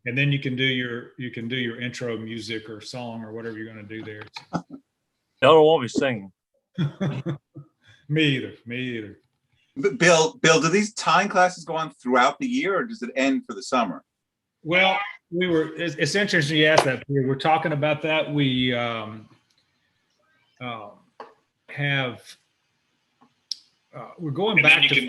and then you can do your intro music or song or whatever you're going to do there. Y'all don't want me singing. Me either. But Bill, do these time classes go on throughout the year, or does it end for the summer? Well, it's interesting you asked that. We're talking about that. We have, we're going and back then you to. can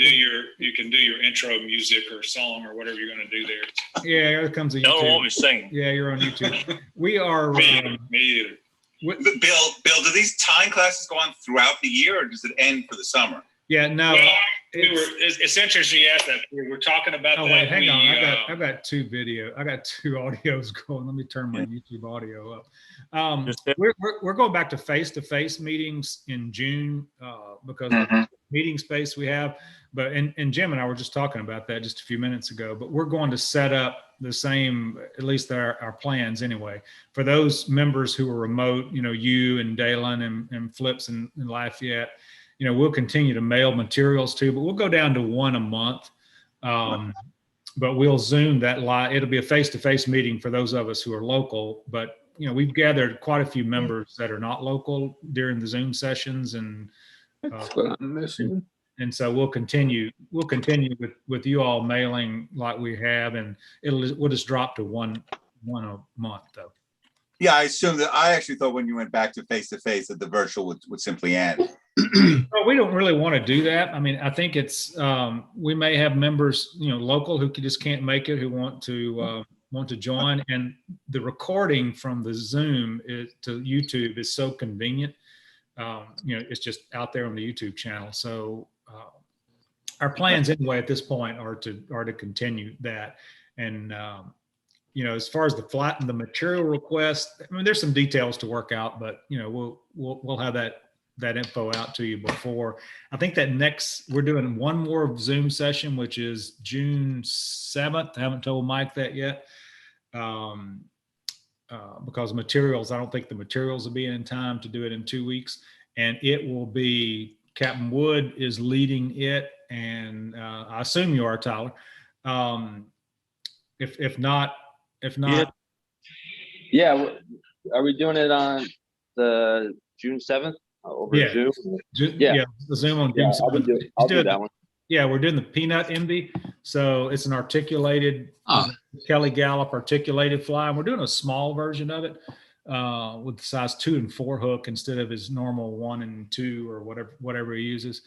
do your intro music or song or whatever you're going to do there. Yeah, here comes a YouTube. Y'all don't want me singing. Yeah, you're on YouTube. We are. Me either. But Bill, do these time classes go on throughout the year, or does it end for the summer? Yeah, no. Well, it's interesting you asked that. We're talking about that. Wait, hang on. I've got two audios going. Let me turn my YouTube audio up. We're going back to face-to-face meetings in June because of the meeting space we have. But and Jim and I were just talking about that just a few minutes ago. But we're going to set up the same, at least our plans anyway, for those members who are remote. You and Dalen and Flips and Lafayette. We'll continue to mail materials too, but we'll go down to one a month. But we'll Zoom that live. It'll be a face-to-face meeting for those of us who are local. But we've gathered quite a few members that are not local during the Zoom sessions, and that's what I'm missing. And so we'll continue with you all mailing like we have, and we'll just drop to one a month though. Yeah, I assume that. I actually thought when you went back to face that the virtual would simply end. Well, we don't really want to do that. I mean, I think it's we may have members, local who just can't make it, who want to join, and the recording from the Zoom to YouTube is so convenient. It's just out there on the YouTube channel. So our plans anyway at this point are to continue that. And as far as the material request, I mean, there's some details to work out, but we'll have that info out to you before. I think that we're doing one more Zoom session, which is June 7th. I haven't told Mike that yet. Because I don't think the materials will be in time to do it in 2 weeks. And it will be, Captain Wood is leading it. And I assume you are, Tyler. If not. Yeah. Are we doing it on the June 7th? Over Zoom? Yeah, the Zoom on June 7th. I'll do that one. Yeah, we're doing the peanut envy. So it's an articulated, Kelly Gallup articulated fly. And we're doing a small version of it with the size 2 and 4 hook instead of his normal 1 and 2 or whatever he uses.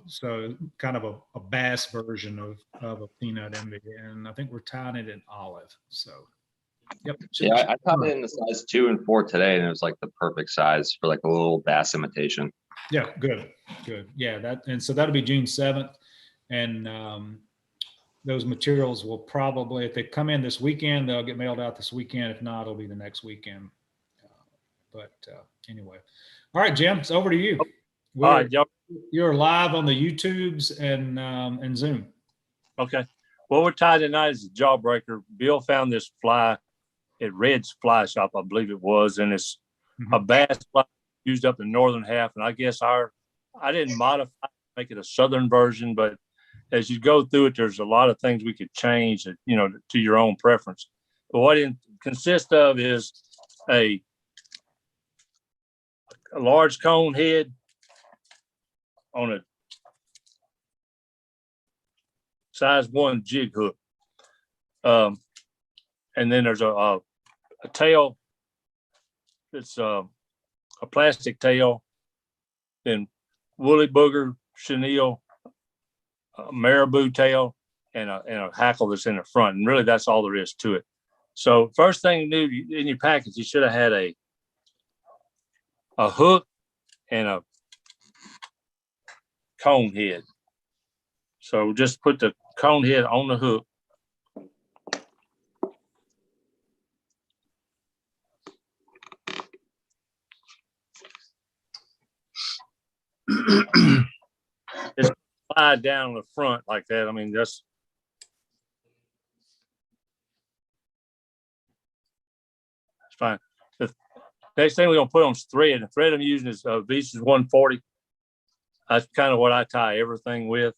So kind of a bass version of a peanut envy. And I think we're tying it in olive. So, yep. Yeah, I caught it in the size 2 and 4 today, and it was like the perfect size for like a little bass imitation. Yeah, good. Yeah, so that'll be June 7th, and those materials will probably, if they come in this weekend, they'll get mailed out this weekend. If not, it'll be the next weekend. But anyway, all right, Jim, it's over to you. All right, you're live on the YouTubes and Zoom. Okay. Well, we're tied tonight is the Jawbreaker. Bill found this fly at Red's Fly Shop, I believe it was, and it's a bass fly used up the northern half. And I guess I didn't modify it, make it a southern version, but as you go through it, there's a lot of things we could change, to your own preference. But what it consists of is a large cone head on a size 1 jig hook. And then there's a tail. It's a plastic tail, then woolly booger, chenille, marabou tail, and a hackle that's in the front. And really that's all there is to it. So first thing you knew in your package, you should have had a hook and a cone head. So just put the cone head on the hook. Just slide down the front like that. I mean, that's fine. The next thing we're gonna put on is thread. The thread I'm using is Visa's 140. That's kind of what I tie everything with.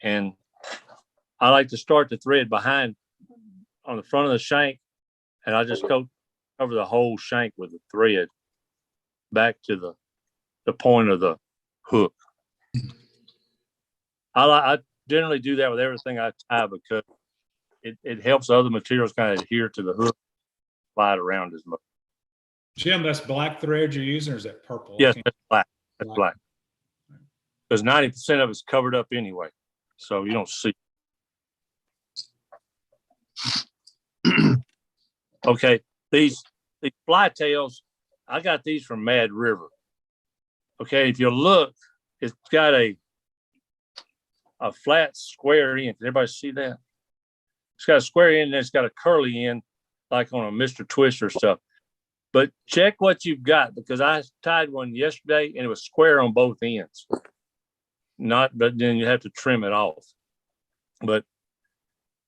And I like to start the thread behind on the front of the shank, and I just cover the whole shank with the thread back to the point of the hook. I generally do that with everything I tie because it helps other materials kind of adhere to the hook, slide around as much. Jim, that's black thread you're using, or is that purple? Yes, that's black. That's black. Because 90% of it's covered up anyway, so you don't see. Okay, these fly tails, I got these from Mad River. Okay, if you look, it's got a flat square end. Can everybody see that? It's got a square end and it's got a curly end, like on a Mr. Twister stuff. But check what you've got, because I tied one yesterday and it was square on both ends. But then you have to trim it off. But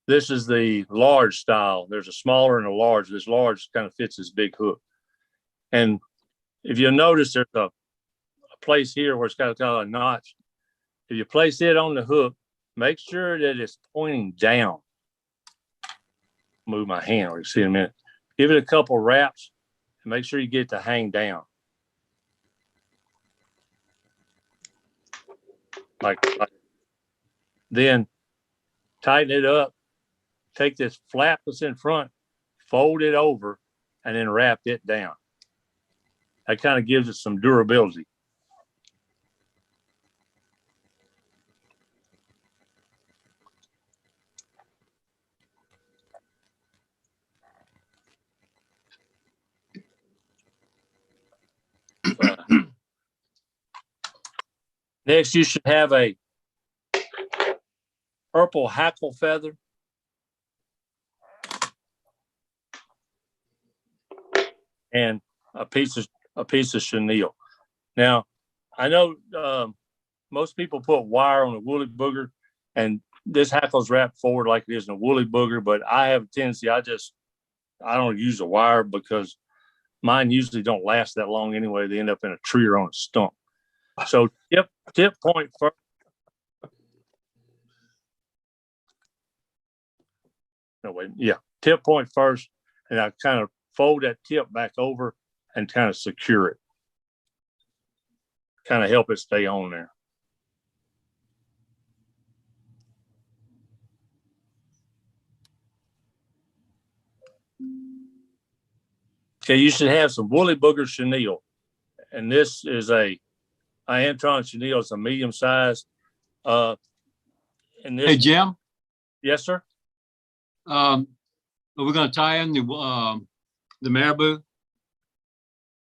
this is the large style. There's a smaller and a large. This large kind of fits this big hook. And if you notice, there's a place here where it's got a notch. If you place it on the hook, make sure that it's pointing down. Move my hand, or you see in a minute. Give it a couple wraps and make sure you get it to hang down. Like then tighten it up. Take this flap that's in front, fold it over, and then wrap it down. That kind of gives it some durability. Next, you should have a purple hackle feather. And a piece of chenille. Now, I know most people put wire on a woolly booger, and this hackle's wrapped forward like it is in a woolly booger, but I have a tendency, I don't use a wire because mine usually don't last that long anyway. They end up in a tree or on a stump. So tip point first. No, wait, yeah. Tip point first, and I kind of fold that tip back over and kind of secure it. Kind of help it stay on there. Okay, you should have some woolly booger chenille. And this is a Antron chenille. It's a medium size. And this, Hey, Jim, yes, sir. are we going to tie in the marabou?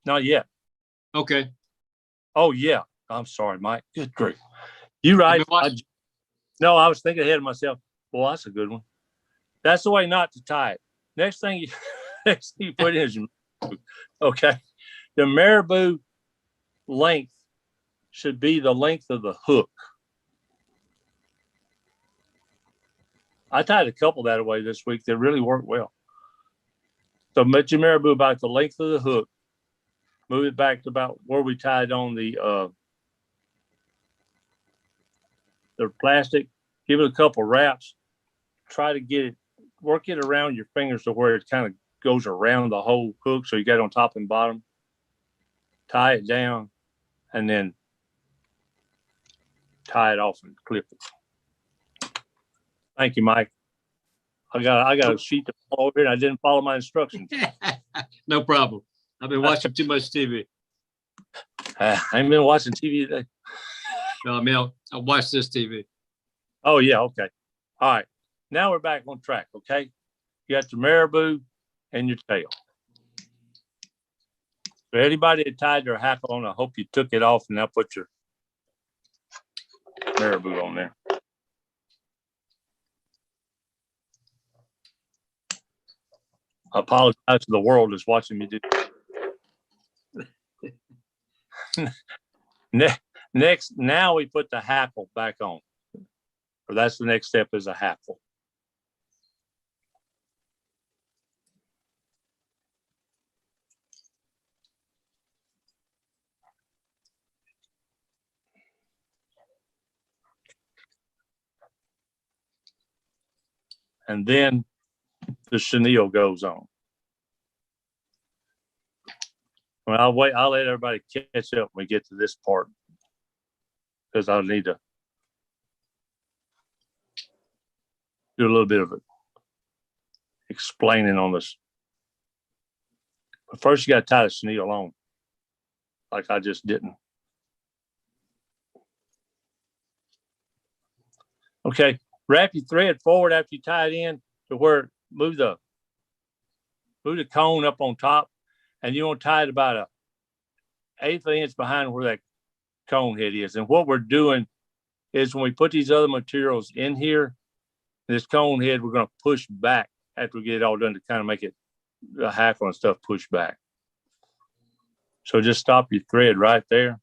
Not yet. Okay. Oh, yeah. I'm sorry, Mike. Good grief. You right. No, I was thinking ahead of myself. Well, that's a good one. That's the way not to tie it. Next thing you put in is your marabou. Okay. The marabou length should be the length of the hook. I tied a couple that way this week that really worked well. So make your marabou about the length of the hook. Move it back to about where we tied on the plastic. Give it a couple wraps. Try to work it around your fingers to where it kind of goes around the whole hook. So you got it on top and bottom. Tie it down, and then tie it off and clip it. Thank you, Mike. I got a sheet to follow here, and I didn't follow my instructions. No problem. I've been watching too much TV. I ain't been watching TV today. No, I mean, I'll watch this TV. Oh, yeah, okay. All right. Now we're back on track, okay? You got your marabou and your tail. For anybody that tied their hackle on, I hope you took it off and now put your marabou on there. I apologize to the world that's watching me do that. Next, now we put the hackle back on. Or that's the next step, is a hackle. And then the chenille goes on. Well, I'll let everybody catch up when we get to this part, because I'll need to do a little bit of it explaining on this. But first, you got to tie the chenille on, like I just didn't. Okay, wrap your thread forward after you tie it in to where move the cone up on top, and you want to tie it about a 1/8 inch behind where that cone head is. And what we're doing is when we put these other materials in here, this cone head, we're going to push back after we get it all done to kind of make it the hackle and stuff push back. So just stop your thread right there.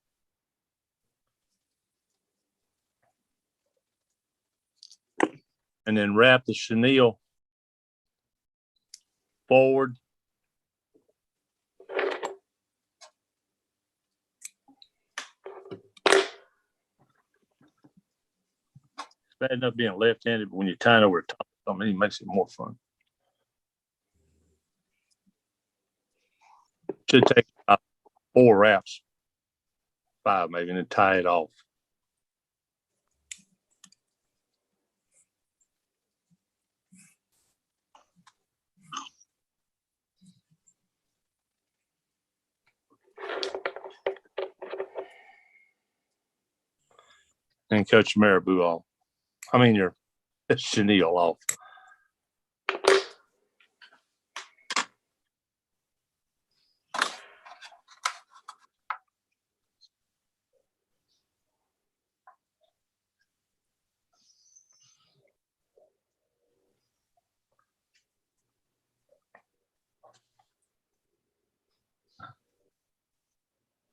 And then wrap the chenille forward. It's bad enough being left-handed, but when you're tying over the top of something, it makes it more fun. Should take about 4 wraps, 5 maybe, and then tie it off. And cut your marabou off. I mean your chenille off.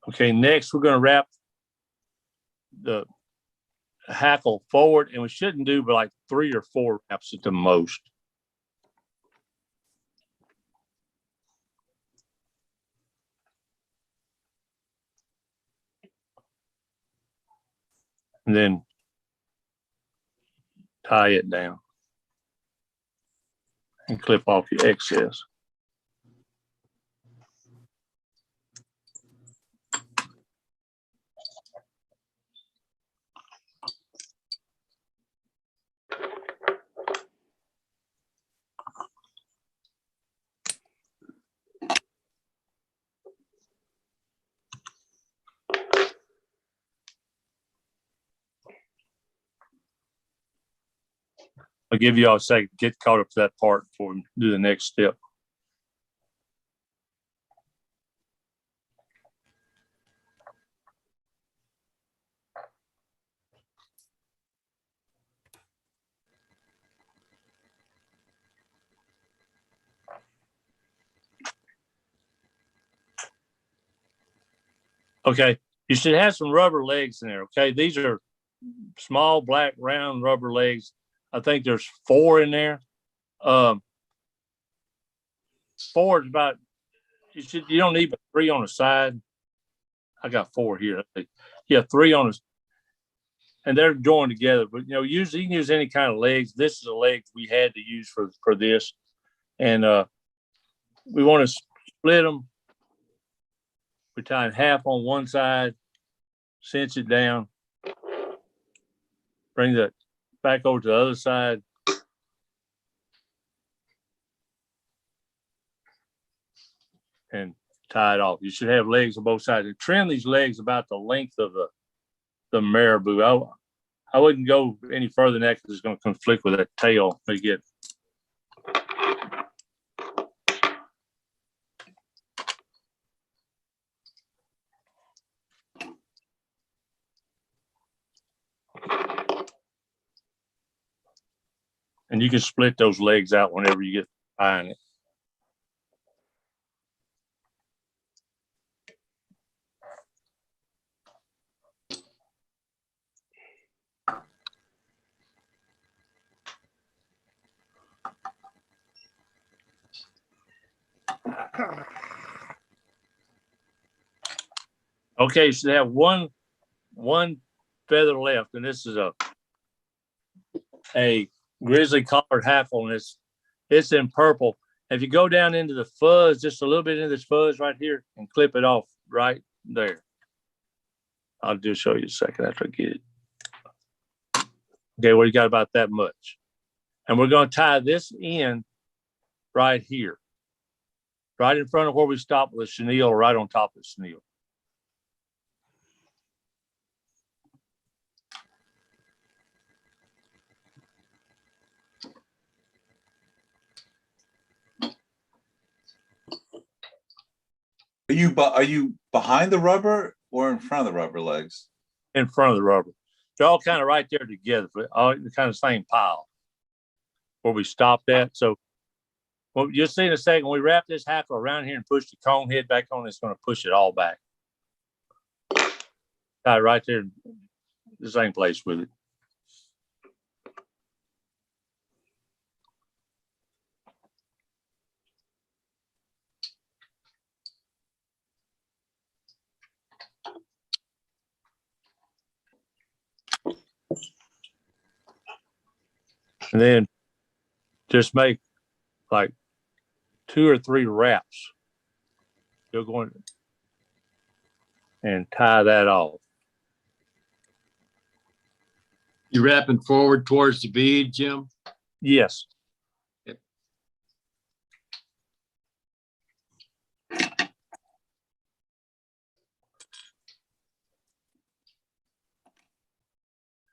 Okay, next we're going to wrap the hackle forward, and we shouldn't do but like 3 or 4 wraps at the most. And then tie it down and clip off your excess. I'll give you all a second to get caught up to that part before we do the next step. Okay, you should have some rubber legs in there. Okay, these are small black round rubber legs. I think there's 4 in there. 4 is about, you don't need but 3 on the side. I got 4 here. Yeah, 3 on the, and they're joined together. But usually you can use any kind of legs. This is a leg we had to use for this, and we want to split them. We tie half on one side, cinch it down, bring that back over to the other side. And tie it off. You should have legs on both sides. And trim these legs about the length of the marabou. I wouldn't go any further than that because it's going to conflict with that tail they get. And you can split those legs out whenever you get tying it. Okay, so they have one feather left, and this is a grizzly collared hackle, and it's It's in purple. If you go down into the fuzz, just a little bit into this fuzz right here, and clip it off right there. I'll just show you a second after I get it. Okay, well, you got about that much. And we're going to tie this in right here, right in front of where we stopped with the chenille, right on top of the chenille. Are you behind the rubber or in front of the rubber legs? In front of the rubber. They're all kind of right there together, but all in the kind of same pile where we stopped at. So well, you'll see in a second, when we wrap this hackle around here and push the cone head back on, it's going to push it all back. Tie it right there in the same place with it. And then just make like 2 or 3 wraps. You're going and tie that off. You wrapping forward towards the bead, Jim? Yes. Yep.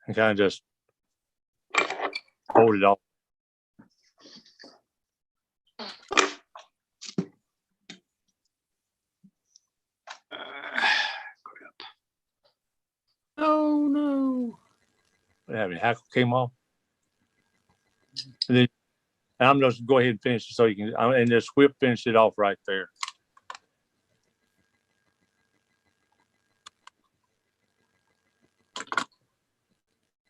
And kind of just hold it off. Oh no. What happened? Hackle came off. And then I'm just go ahead and finish it so you can, and just whip finish it off right there.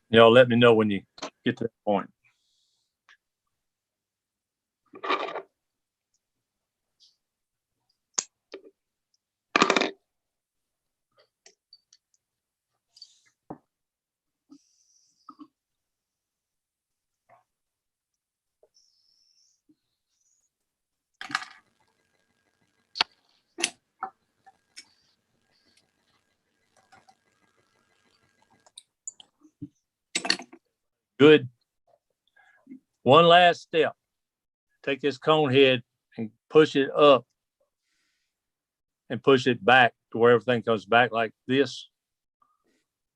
Y'all let me know when you get to that point. Good. One last step. Take this cone head and push it up and push it back to where everything comes back like this.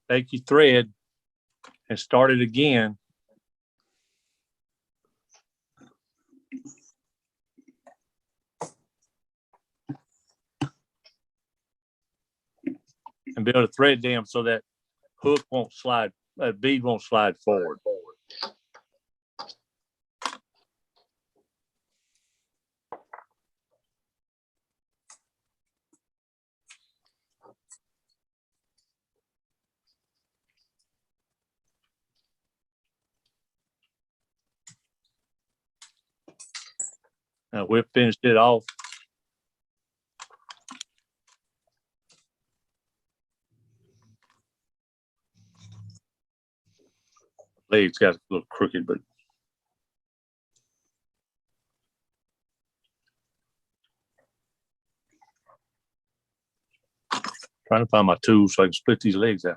Take your thread and start it again. And build a thread dam so that hook won't slide, that bead won't slide forward. Now we've finished it off. Legs got a little crooked, but trying to find my tools so I can split these legs out.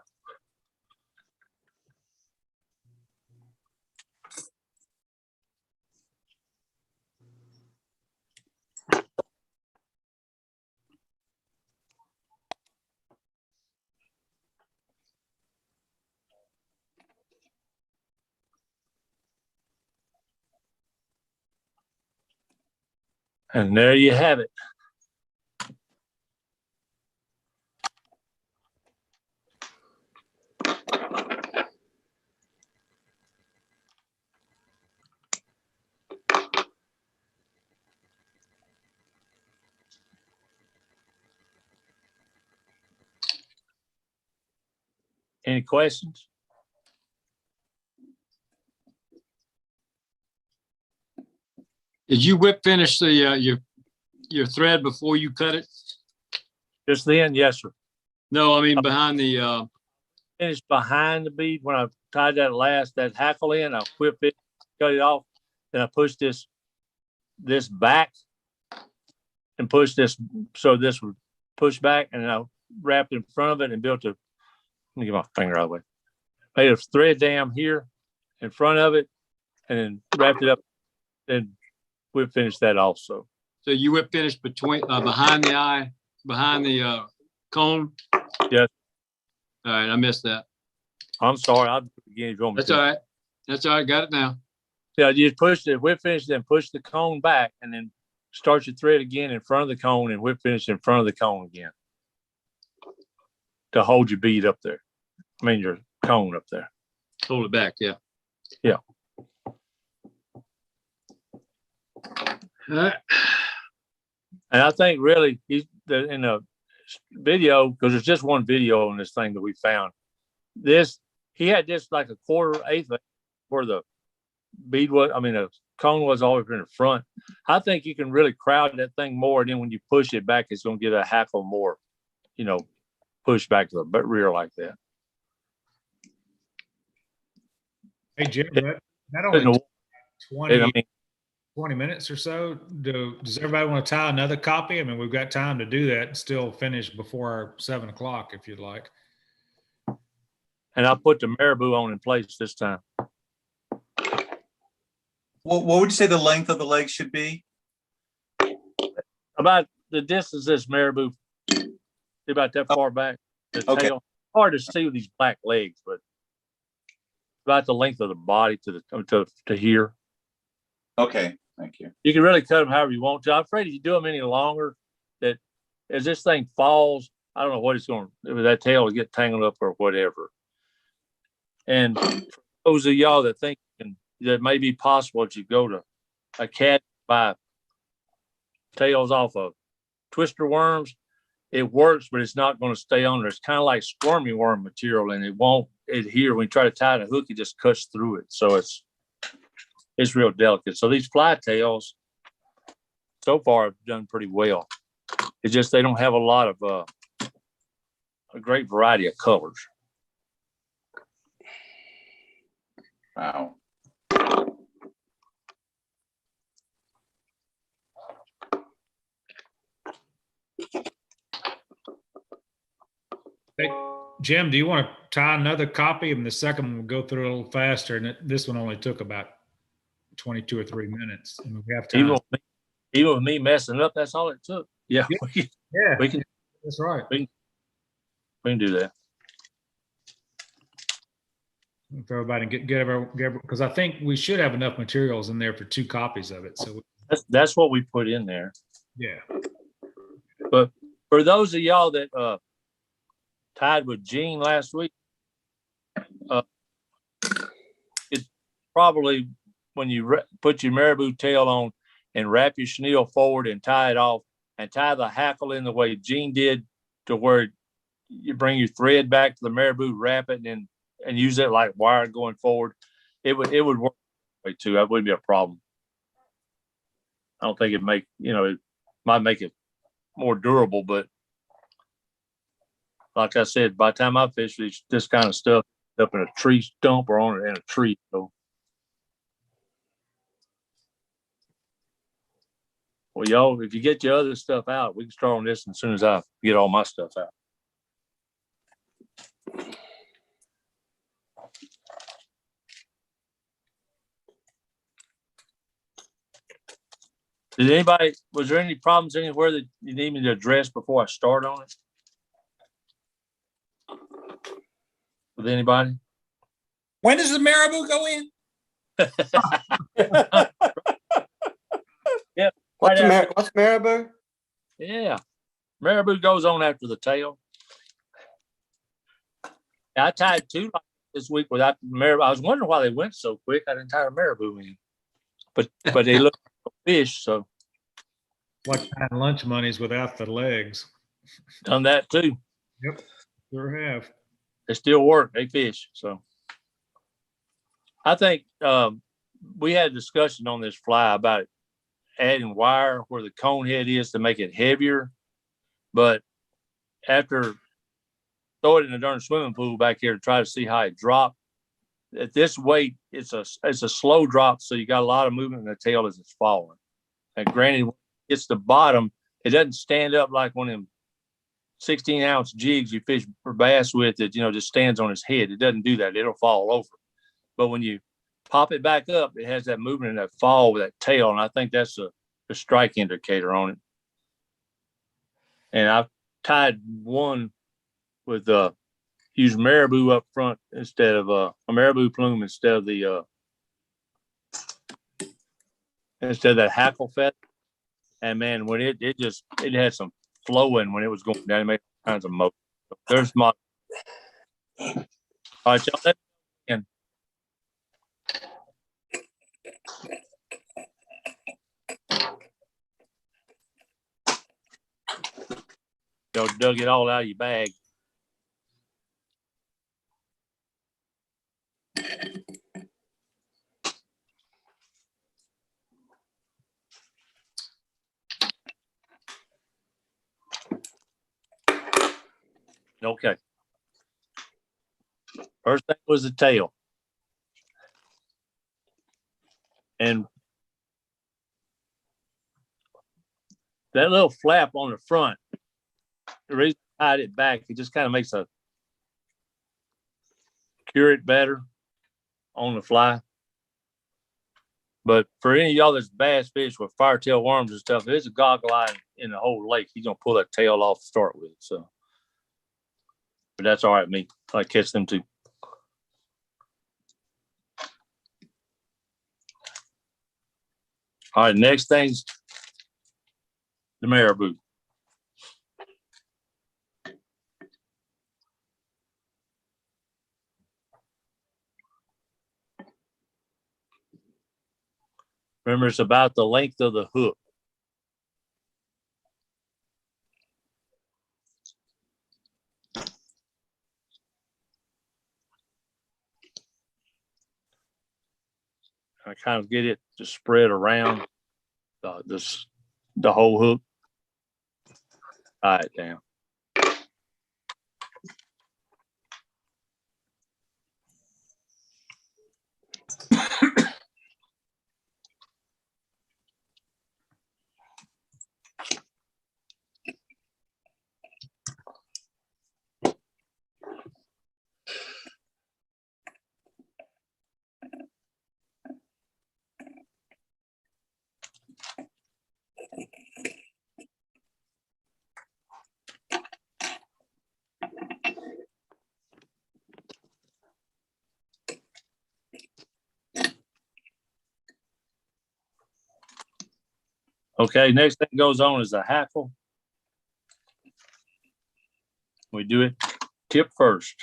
And there you have it. Any questions? Did you whip finish the your thread before you cut it? Just then, yes, sir. No, I mean behind the Finished behind the bead when I tied that hackle in, I whip it, cut it off, then I push this this back and push this. So this would push back, and I wrapped in front of it and built a, let me get my finger out of the way. Made a thread dam here in front of it and then wrapped it up. And we finished that also. So you whip finished between, behind the cone? Yes. All right, I missed that. I'm sorry. I'll do it again if you want me That's to. all right. That's all right. Got it now. Yeah, you push it, whip finish, then push the cone back, and then start your thread again in front of the cone and whip finish in front of the cone again to hold your bead up there. I mean, your cone up there. Hold it back. Yeah. Yeah. All right. And I think really he's in a video, because there's just one video on this thing that we found. He had this like a quarter eighth where the bead was, I mean, the cone was always in the front. I think you can really crowd that thing more. And then when you push it back, it's going to get a hackle more, push back to the rear like that. Hey, Jim, that only took 20 minutes or so. Does everybody want to tie another copy? I mean, we've got time to do that and still finish before our 7 o'clock if you'd like. And I put the marabou on in place this time. What would you say the length of the leg should be? About the distance this marabou, about that far back. The Okay. tail. Hard to see with these black legs, but about the length of the body to here. Okay, thank you. You can really cut them however you want to. I'm afraid if you do them any longer, that as this thing falls, I don't know what it's going to, that tail will get tangled up or whatever. And for those of y'all that think that may be possible that you go to a cat buy tails off of twister worms, it works, but it's not going to stay on there. It's kind of like squirmy worm material, and it won't adhere. When you try to tie the hook, it just cuts through it. So it's real delicate. So these fly tails so far have done pretty well. It's just they don't have a lot of a great variety of colors. Wow. Hey, Jim, do you want to tie another copy? And the second one will go through a little faster. And this one only took about 22 or 3 minutes. And we have time. Even with me messing up, that's all it took. Yeah. Yeah. We can. That's right. We can do that. For everybody to get because I think we should have enough materials in there for 2 copies of it. So That's what we put in there. yeah. But for those of y'all that tied with Gene last week, it's probably when you put your marabou tail on and wrap your chenille forward and tie it off and tie the hackle in the way Gene did, to where you bring your thread back to the marabou, wrap it, and use it like wire going forward. It would work that way too. That wouldn't be a problem. I don't think it might make it more durable, but like I said, by the time I fish this kind of stuff up in a tree stump or in a tree. So, well, y'all, if you get your other stuff out, we can start on this as soon as I get all my stuff out. Was there any problems anywhere that you need me to address before I start on it? With anybody? When does the marabou go in? Yeah. What's marabou? Yeah. Marabou goes on after the tail. I tied 2 this week without marabou. I was wondering why they went so quick. I didn't tie a marabou in. But they look like fish, so. Like tying lunch monies without the legs. Done that too. Yep. Sure have. They still work. They fish. So I think we had a discussion on this fly about adding wire where the cone head is to make it heavier. But after throw it in the darn swimming pool back here to try to see how it dropped, at this weight, it's a slow drop. So you got a lot of movement in the tail as it's falling. And granted, when it gets the bottom, it doesn't stand up like one of them 16-ounce jigs you fish for bass with that, just stands on its head. It doesn't do that. It'll fall over. But when you pop it back up, it has that movement and that fall with that tail. And I think that's the strike indicator on it. And I've tied one with use marabou up front instead of a marabou plume instead of that hackle feather. And man, when it had some flowing when it was going down, it made all kinds of motion. So there's my. All right, y'all. Let's begin. Y'all dug it all out of your bag. Okay. First thing was the tail. And that little flap on the front, the reason I tied it back, it just kind of makes cure it better on the fly. But for any of y'all that's bass fish with firetail worms and stuff, there's a goggle eye in the whole lake. He's gonna pull that tail off to start with. So, but that's all right with me. I catch them too. All right, next thing's the marabou. Remember, it's about the length of the hook. I kind of get it to spread around the whole hook. Tie it down. Okay, next thing goes on is the hackle. We do it tip first.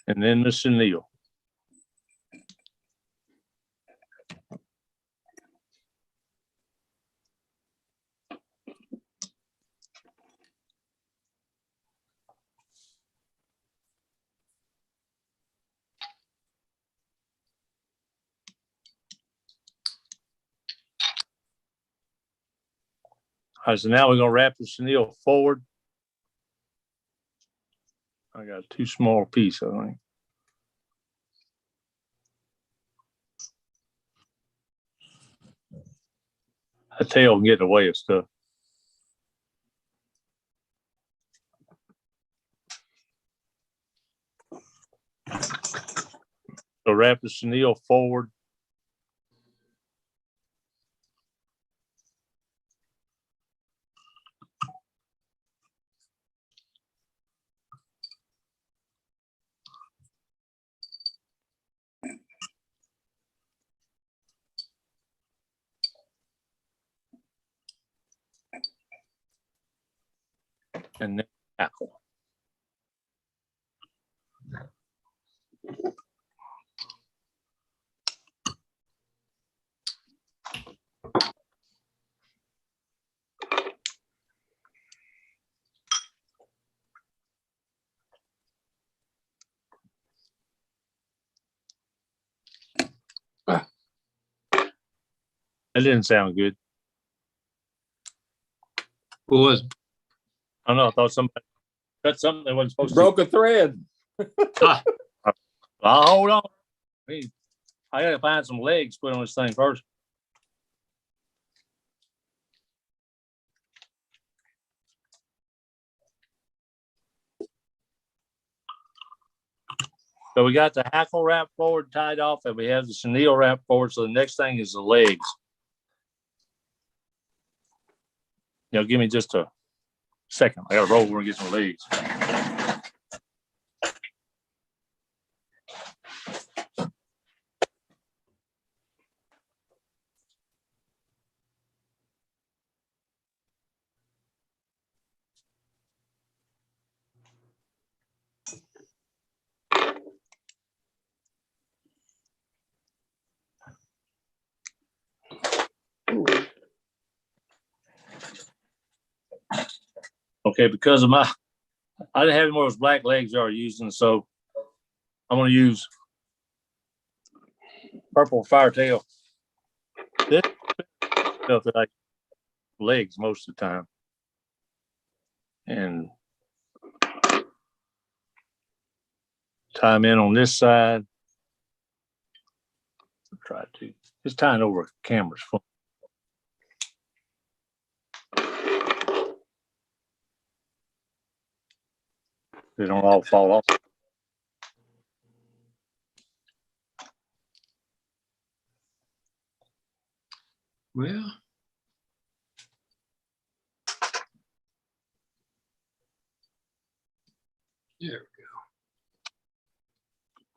And then the chenille. All right, so now we're going to wrap the chenille forward. I got a too small piece, I think. The tail can get in the way of stuff. So wrap the chenille forward. And then tackle. That didn't sound good. Who was it? I don't know. I thought somebody cut something they wasn't supposed Broke a thread. Ah, to. Hold on. I got to find some legs to put on this thing first. So we got the hackle wrap forward tied off, and we have the chenille wrap forward. So the next thing is the legs. Give me just a second. I got to roll over and get some legs. Okay, because of I didn't have any more of those black legs I was using, so I'm going to use purple firetail. This stuff that I legs most of the time, and tie them in on this side. Try to just tying over cameras. They don't all fall off. well. There we go.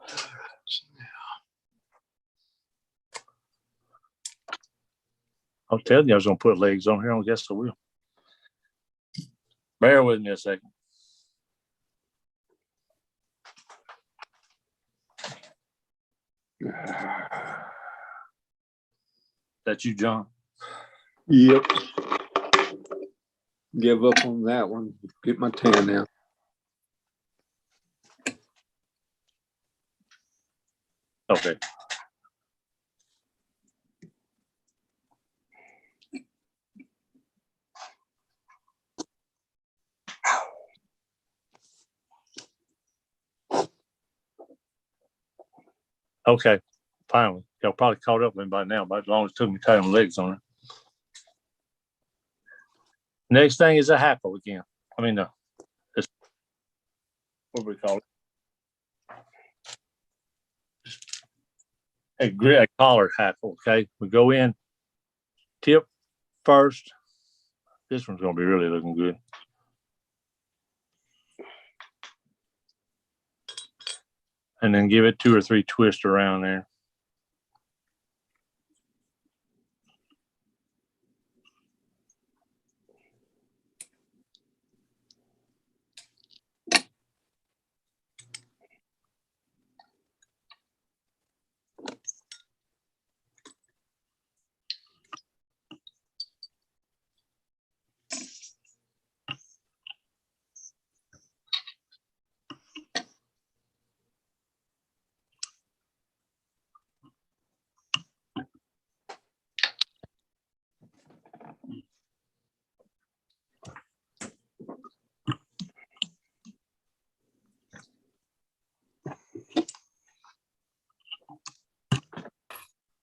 All right, so now, I was telling you I was going to put legs on here. I guess I will. Bear with me a second. That you, John? Yep. Give up on that one. Get my tan out. Okay. Okay, finally. Y'all probably caught up with me by now, but as long as it took me to tie them legs on it. Next thing is a hackle again. I mean, what do we call it? A collar hackle, okay? We go in, tip first. This one's going to be really looking good. And then give it 2 or 3 twists around there.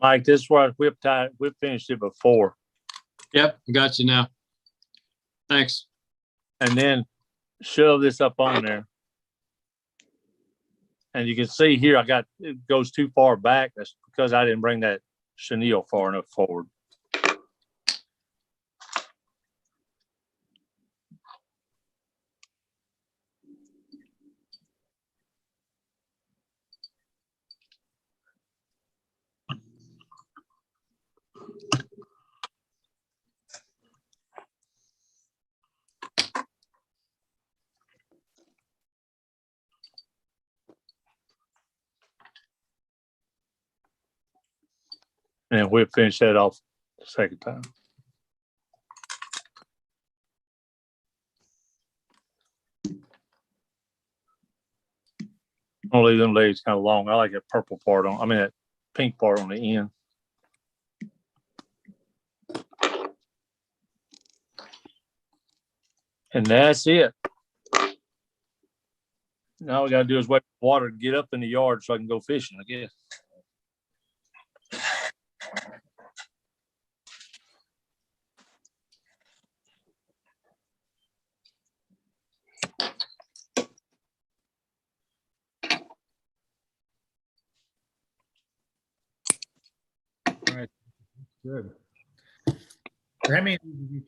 Mike, this is where I whip finished it before. yep, I got you now. Thanks. And then shove this up on there. And you can see here, it goes too far back. That's because I didn't bring that chenille far enough forward. And we'll finish that off the second time. I'm gonna leave them legs kind of long. I like that purple part that pink part on the end. And that's it. Now all we gotta do is wait for water to get up in the yard so I can go fishing, I guess. All right. Good. How many did you